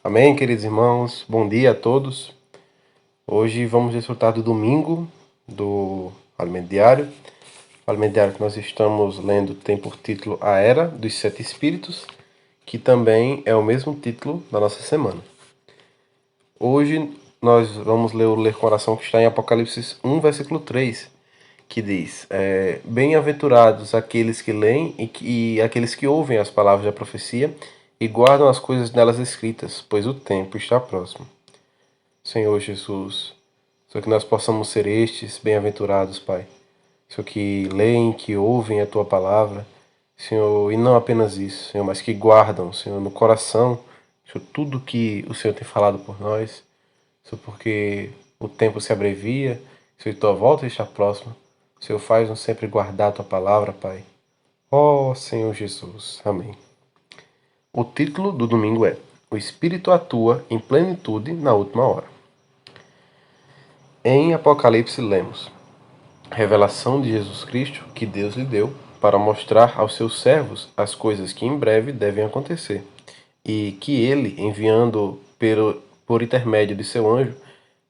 Amém, queridos irmãos. Bom dia a todos. Hoje vamos desfrutar do domingo do Alimento Diário. O Alimento Diário que nós estamos lendo tem por título A Era dos Sete Espíritos, que também é o mesmo título da nossa semana. Hoje nós vamos ler o Ler com Oração que está em Apocalipse 1, versículo 3, que diz: Bem-aventurados aqueles que leem e aqueles que ouvem as palavras da profecia e guardam as coisas nelas escritas, pois o tempo está próximo. Senhor Jesus, Senhor, que nós possamos ser estes bem-aventurados, Pai. Senhor, que leem, que ouvem a Tua palavra, Senhor, e não apenas isso, Senhor, mas que guardam, Senhor, no coração, Senhor, tudo que o Senhor tem falado por nós, Senhor, porque o tempo se abrevia, Senhor, e Tua volta está próxima. Senhor, faz-nos sempre guardar a Tua palavra, Pai. Ó Senhor Jesus. Amém. O título do domingo é O Espírito atua em plenitude na última hora. Em Apocalipse lemos: Revelação de Jesus Cristo que Deus lhe deu para mostrar aos seus servos as coisas que em breve devem acontecer, e que ele, enviando por intermédio de seu anjo,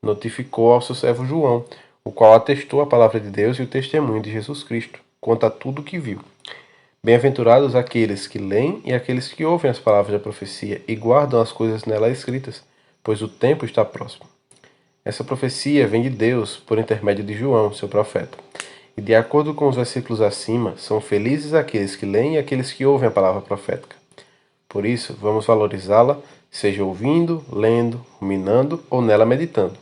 notificou ao seu servo João, o qual atestou a palavra de Deus e o testemunho de Jesus Cristo, quanto a tudo o que viu. Bem-aventurados aqueles que leem e aqueles que ouvem as palavras da profecia e guardam as coisas nela escritas, pois o tempo está próximo. Essa profecia vem de Deus por intermédio de João, seu profeta. E de acordo com os versículos acima, são felizes aqueles que leem e aqueles que ouvem a palavra profética. Por isso, vamos valorizá-la, seja ouvindo, lendo, ruminando ou nela meditando.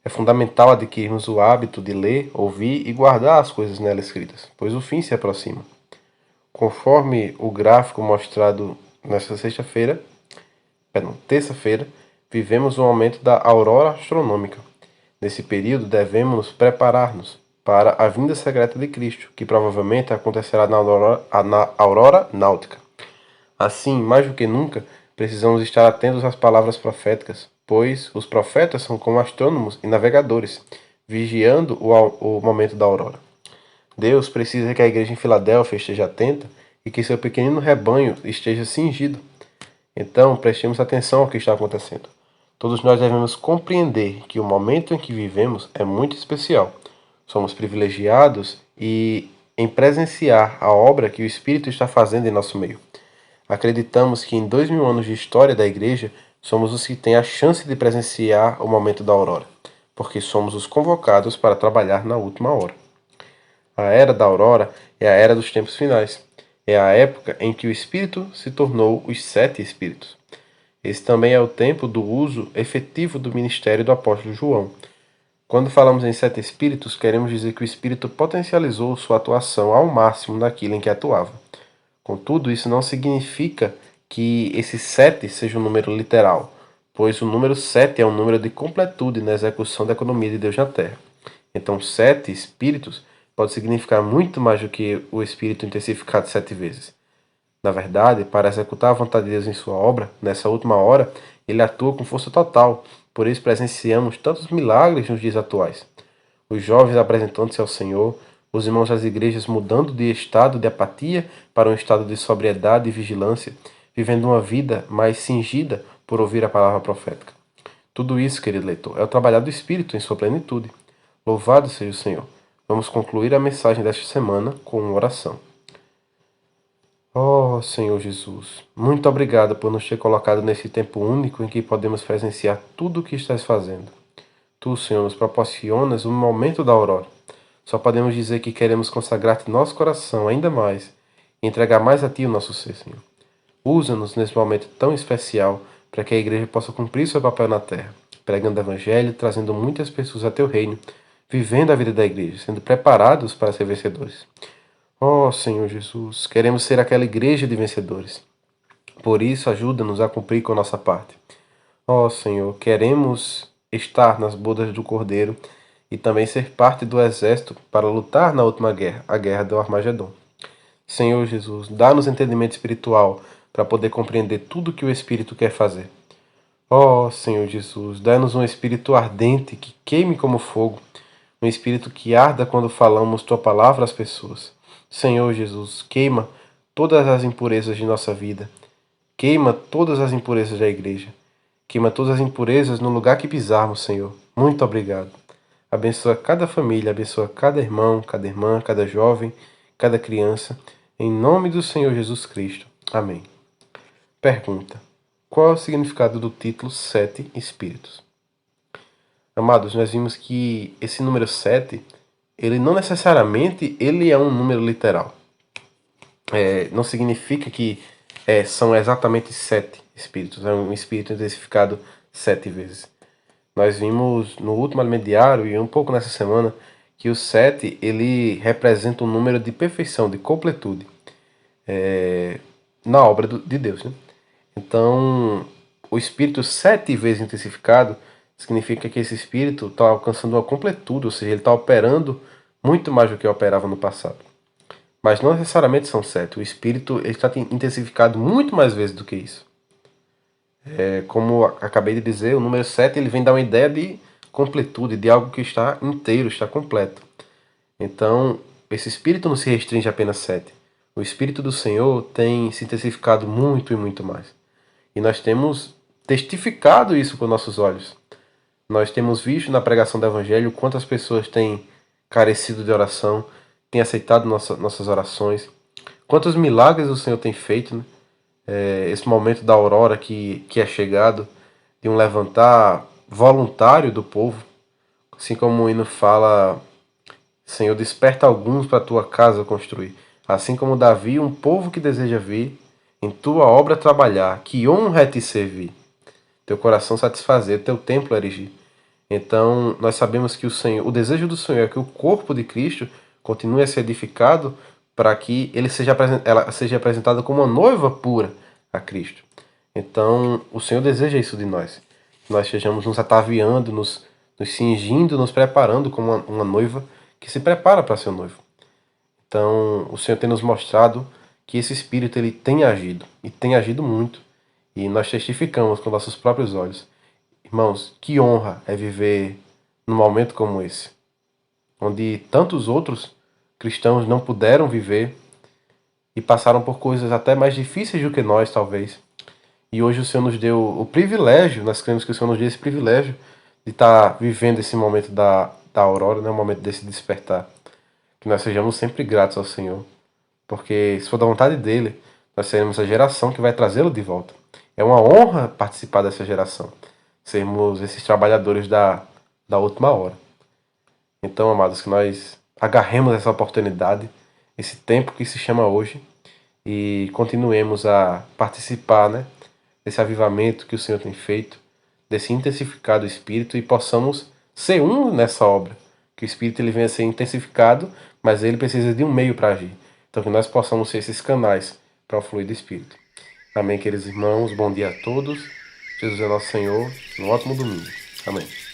É fundamental adquirirmos o hábito de ler, ouvir e guardar as coisas nela escritas, pois o fim se aproxima. Conforme o gráfico mostrado nesta terça-feira, vivemos um aumento da aurora astronômica. Nesse período, devemos preparar-nos para a vinda secreta de Cristo, que provavelmente acontecerá na aurora náutica. Assim, mais do que nunca, precisamos estar atentos às palavras proféticas, pois os profetas são como astrônomos e navegadores, vigiando o momento da aurora. Deus precisa que a igreja em Filadélfia esteja atenta e que seu pequenino rebanho esteja cingido. Então, prestemos atenção ao que está acontecendo. Todos nós devemos compreender que o momento em que vivemos é muito especial. Somos privilegiados em presenciar a obra que o Espírito está fazendo em nosso meio. Acreditamos que em 2000 anos de história da igreja, somos os que têm a chance de presenciar o momento da aurora, porque somos os convocados para trabalhar na última hora. A era da aurora é a era dos tempos finais. É a época em que o Espírito se tornou os sete Espíritos. Esse também é o tempo do uso efetivo do ministério do apóstolo João. Quando falamos em sete Espíritos, queremos dizer que o Espírito potencializou sua atuação ao máximo naquilo em que atuava. Contudo, isso não significa que esse sete seja um número literal, pois o número 7 é um número de completude na execução da economia de Deus na Terra. Então, sete Espíritos pode significar muito mais do que o Espírito intensificado 7 vezes. Na verdade, para executar a vontade de Deus em sua obra, nessa última hora, ele atua com força total, por isso presenciamos tantos milagres nos dias atuais. Os jovens apresentando-se ao Senhor, os irmãos das igrejas mudando de estado de apatia para um estado de sobriedade e vigilância, vivendo uma vida mais cingida por ouvir a palavra profética. Tudo isso, querido leitor, é o trabalhar do Espírito em sua plenitude. Louvado seja o Senhor. Vamos concluir a mensagem desta semana com uma oração. Ó Senhor Jesus, muito obrigado por nos ter colocado nesse tempo único em que podemos presenciar tudo o que estás fazendo. Tu, Senhor, nos proporcionas um momento da aurora. Só podemos dizer que queremos consagrar-te nosso coração ainda mais e entregar mais a Ti o nosso ser, Senhor. Usa-nos nesse momento tão especial para que a igreja possa cumprir seu papel na terra, pregando o Evangelho, trazendo muitas pessoas a Teu reino, vivendo a vida da igreja, sendo preparados para ser vencedores. Ó Senhor Jesus, queremos ser aquela igreja de vencedores. Por isso, ajuda-nos a cumprir com a nossa parte. Ó Senhor, queremos estar nas bodas do Cordeiro e também ser parte do exército para lutar na última guerra, a guerra do Armagedon. Senhor Jesus, dá-nos entendimento espiritual para poder compreender tudo o que o Espírito quer fazer. Ó Senhor Jesus, dá-nos um espírito ardente que queime como fogo, um espírito que arda quando falamos Tua palavra às pessoas. Senhor Jesus, queima todas as impurezas de nossa vida, queima todas as impurezas da igreja, Queima todas as impurezas no lugar que pisarmos, Senhor. Muito obrigado. Abençoa cada família, abençoa cada irmão, cada irmã, cada jovem, cada criança. Em nome do Senhor Jesus Cristo. Amém. Pergunta: qual é o significado do título Sete Espíritos? Amados, nós vimos que esse número 7, ele não necessariamente ele é um número literal. Não significa que são exatamente 7 espíritos. É um espírito intensificado 7 vezes. Nós vimos no último alimento diário e um pouco nessa semana que o 7 ele representa um número de perfeição, de completude na obra de Deus. Né? Então, o espírito 7 vezes intensificado significa que esse espírito está alcançando uma completude, ou seja, ele está operando muito mais do que operava no passado. Mas não necessariamente são 7. O espírito está intensificado muito mais vezes do que isso. Como acabei de dizer, o número 7 ele vem dar uma ideia de completude, de algo que está inteiro, está completo. Então, esse espírito não se restringe a apenas 7. O espírito do Senhor tem se intensificado muito e muito mais. E nós temos testificado isso com nossos olhos. Nós temos visto na pregação do Evangelho quantas pessoas têm carecido de oração, têm aceitado nossas orações, quantos milagres o Senhor tem feito, né? Esse momento da aurora que é chegado, de um levantar voluntário do povo, assim como o hino fala: Senhor, desperta alguns para a tua casa construir. Assim como Davi, um povo que deseja vir em tua obra trabalhar, que honra é te servir, teu coração satisfazer, teu templo erigir. Então, nós sabemos que o desejo do Senhor é que o corpo de Cristo continue a ser edificado para que ela seja apresentada como uma noiva pura a Cristo. Então, o Senhor deseja isso de nós. Que nós estejamos nos ataviando, nos cingindo, nos preparando como uma noiva que se prepara para ser noivo. Então, o Senhor tem nos mostrado que esse Espírito ele tem agido, e tem agido muito. E nós testificamos com nossos próprios olhos. Irmãos, que honra é viver num momento como esse, onde tantos outros cristãos não puderam viver e passaram por coisas até mais difíceis do que nós, talvez. E hoje o Senhor nos deu o privilégio, nós cremos que o Senhor nos deu esse privilégio de estar vivendo esse momento da aurora, né, o momento desse despertar. Que nós sejamos sempre gratos ao Senhor, porque se for da vontade dele, nós seremos a geração que vai trazê-lo de volta. É uma honra participar dessa geração, sermos esses trabalhadores da última hora. Então, amados, que nós agarremos essa oportunidade, esse tempo que se chama hoje, e continuemos a participar, né, desse avivamento que o Senhor tem feito, desse intensificado Espírito, e possamos ser um nessa obra. Que o Espírito ele venha a ser intensificado, mas ele precisa de um meio para agir. Então, que nós possamos ser esses canais para o fluir do Espírito. Amém, queridos irmãos. Bom dia a todos. Jesus é nosso Senhor. Um ótimo domingo. Amém.